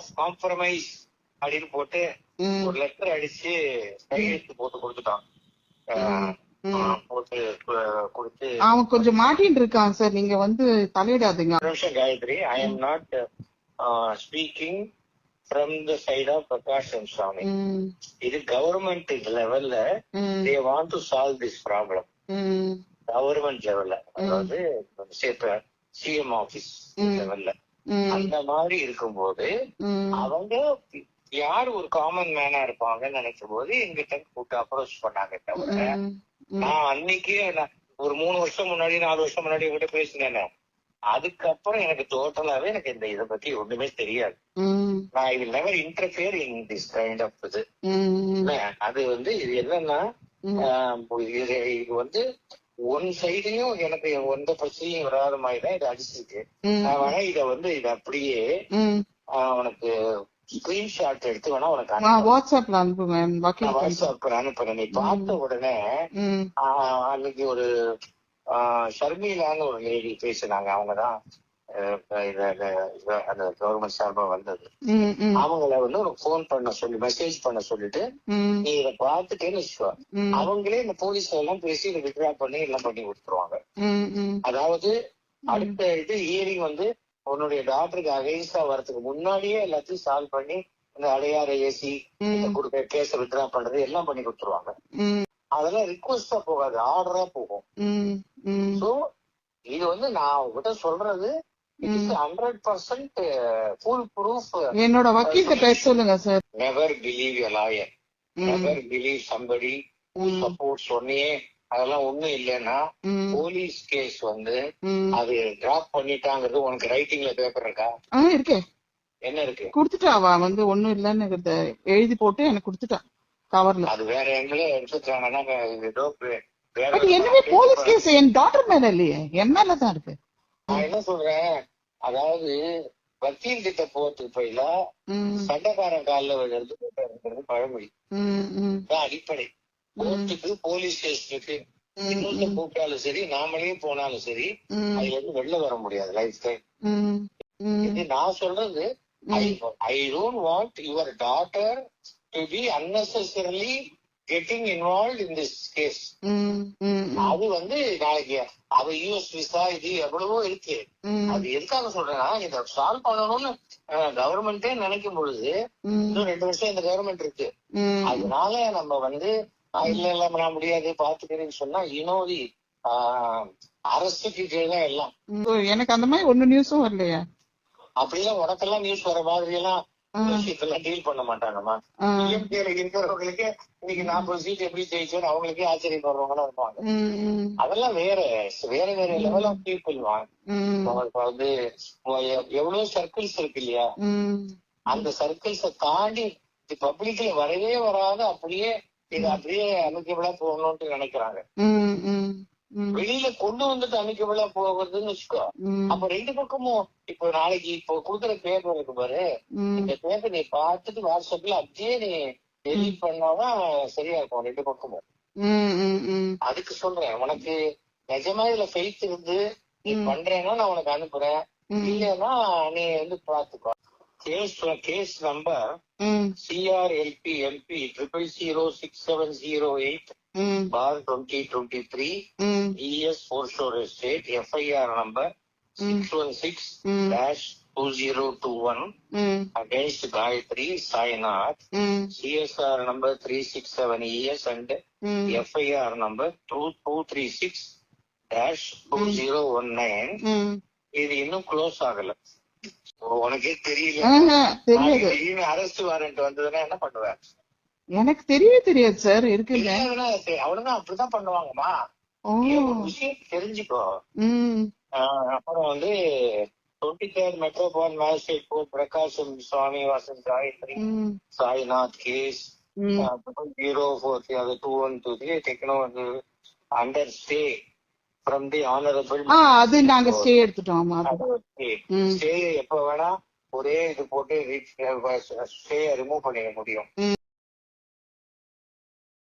Of compromise அப்படின்னு போட்டு ஒரு லெட்டர் அடிச்சு கையெழுத்து போட்டு கொடுத்துட்டான். போட்டு கொடுத்து அவன் கொஞ்சம் மாட்டின்னு இருக்கான் சார். நீங்க வந்து தலையிடாதீங்க. நிமிஷம் Gayathri, I am not speaking from the side of Prakash Swamy. இது கவர்மெண்ட் லெவல்ல they want to solve this problem. Government லெவல்ல, அதாவது சிஎம் ஆபீஸ் லெவல்ல அந்த மாதிரி இருக்கும்போது அவங்க யார் ஒரு காமன் மேனா இருப்பாங்கன்னு நினைக்கும் போது எங்கிட்ட கூப்பிட்டு அப்ரோச் பண்ணாங்க. தவிர நான் அன்னைக்கே ஒரு 3 வருஷம் முன்னாடி 4 வருஷம் முன்னாடி கிட்ட பேசினேன். அதுக்கப்புறம் எனக்கு டோட்டலாவே எனக்கு இந்த இதை பத்தி ஒண்ணுமே தெரியாது. நான் I will never interfere in this kind of இது. அது வந்து இது என்னன்னா, இது வந்து ஒன் சைடையும் எனக்கு எந்த பிரச்சனையும் வராத மாதிரிதான் இதை அடிச்சிருக்கு. ஆனா இதை வந்து இது அப்படியே உனக்கு ஸ்கிரீன்ஷாட் எடுத்து வேணா உனக்கு வாட்ஸ்அப்ல அனுப்புவேன். வாட்ஸ்அப்ல அனுப்புறேன். நீ பார்த்த உடனே அன்னைக்கு ஒரு ஷர்மிலான்னு ஒரு லேடி பேசினாங்க. அவங்கதான் அந்த கவர்மெண்ட் சார்பா வந்தது. அவங்கள வந்து ஒரு போன் பண்ண சொல்லி மெசேஜ் பண்ண சொல்லிட்டு நீ இதை பார்த்துட்டேன்னு வச்சுக்கோ, அவங்களே இந்த போலீஸ்ல எல்லாம் பேசி இதை வித்ட்ரா பண்ணி எல்லாம் பண்ணி கொடுத்துருவாங்க. அதாவது அடுத்த இது ஹியரிங் வந்து உன்னுடைய டாக்டருக்கு அகைன்ஸ்டா வரதுக்கு முன்னாடியே எல்லாத்தையும் சால்வ் பண்ணி இந்த அடையாற ஏசி கொடுக்க கேஸ வித்ட்ரா பண்றது எல்லாம் பண்ணி கொடுத்துருவாங்க. அதெல்லாம் ரிக்வஸ்டா போகாது, ஆர்டரா போகும். சோ இது வந்து நான் உங்ககிட்ட சொல்றது 100% ஃபுல் ப்ரூஃப். என்னோட வக்கீல்கிட்ட பேச சொல்லுங்க சார். நெவர் பிலீவ் எ lawyer, never believe somebody support. சொன்னியே அதெல்லாம் ஒண்ணும் இல்லைன்னா போலீஸ் கேஸ் வந்து அது டிராப் பண்ணிட்டாங்கிறது உனக்கு ரைட்டிங்ல பேப்பர் இருக்கா? இருக்கு. என்ன இருக்கு? குடுத்துட்டா அவ வந்து ஒண்ணும் இல்லன்னு எழுதி போட்டு எனக்கு குடுத்துட்டா கவர்ல. அது வேற எங்களே எடுத்துட்டாங்கன்னா ஏதோ என்னவே போலீஸ் கேஸ் என் டாக்டர் மேல இல்லையே, என் மேலதான் இருக்கு. நான் என்ன சொல்றேன், அதாவது வக்கீல் கிட்ட போறதுக்கு போயில சண்டைக்காரன் காலில் விழுறது பழமொழி அடிப்படை. கோர்ட்டுக்கு போலீஸ் ஸ்டேஷனுக்கு இன்னொரு கூப்பிட்டாலும் சரி, நாமளே போனாலும் சரி, அதுல இருந்து வெளில வர முடியாது லைஃப் டைம். இது நான் சொல்றது, I don't want your daughter to be unnecessarily getting involved in this case. அது வந்து நாளைக்கு அவ யூஎஸ் விசா இது எவ்வளவோ இருக்கு. அது எதுக்காக சொல்றேன்னா, இதை சால்வ் பண்ணணும்னு கவர்மெண்டே நினைக்கும் பொழுது இன்னும் 2 வருஷம் இந்த கவர்மெண்ட் இருக்கு. அதனால நம்ம வந்து இல்ல இல்ல நான் முடியாது பாத்துக்கிறேன்னு சொன்னா இனோதி அரசுக்கு கீழே எல்லாம். எனக்கு அந்த மாதிரி ஒண்ணு நியூஸும் வரலையா? அப்படிலாம் உனக்கெல்லாம் நியூஸ் வர மாதிரி எல்லாம் விஷயத்தெல்லாம் டீல் பண்ண மாட்டாங்கம்மா. இருக்கிறவங்களுக்கு இன்னைக்கு 40 சீட் எப்படி ஜெயிச்சோன்னு அவங்களுக்கே ஆச்சரியம் வர்றவங்களும் இருப்பாங்க. அதெல்லாம் வேற வேற வேற லெவல் ஆஃப் பீப்புள் வந்து எவ்வளவு சர்க்கிள்ஸ் இருக்கு இல்லையா, அந்த சர்க்கிள்ஸ தாண்டி பப்ளிக்ல வரவே வராத அப்படியே இது அப்படியே அமிக்கபிளா போகணும்னு நினைக்கிறாங்க. வெளியில கொண்டு வந்துட்டு அமிக்கபிளா போகிறதுன்னு வச்சுக்கோ. அப்ப 2 பக்கமும் இப்போ நாளைக்கு இப்போ குடுக்குற பேப்பர் இருக்கு பாரு, இந்த பேப்பர் நீ பார்த்துட்டு வாட்ஸ்அப்ல அப்படியே நீ டெலிட் பண்ணாதான் சரியா இருக்கும் 2 பக்கமும். அதுக்கு சொல்றேன், உனக்கு நிஜமா இதுல ஃபெய்த் இருந்து நீ பண்றேன்னா நான் உனக்கு அனுப்புறேன், இல்லைன்னா நீ வந்து பாத்துக்கோ. Case number CRLP MP 0006708/2023 ES Foreshore Estate, FIR number 616-2021 against Gayatri Sainath, CSR number 367 ES and FIR number 2236-2019. இது இன்னும் க்ளோஸ் ஆகல. உனக்கே தெரியல, அரெஸ்ட் வாரண்ட் வந்ததுன்னா என்ன பண்ணுவேன்? எனக்கு தெரியவே தெரியாது சார். இருக்குல்ல, அவ்வளவுதான், அப்படிதான் பண்ணுவாங்கம்மா. விஷயம் தெரிஞ்சுக்கோ. அப்புறம் வந்து 23rd metropolitan magistrate court Prakasam Swami Vasan Gayathri Sainath case 043 அது 2123 டெக்னோ under stay from the honorable. அது நாங்க ஸ்டே எடுத்துட்டோம். ஸ்டே எப்ப வேணா ஒரே இது போட்டு ஸ்டே ரிமூவ் பண்ணிட முடியும்.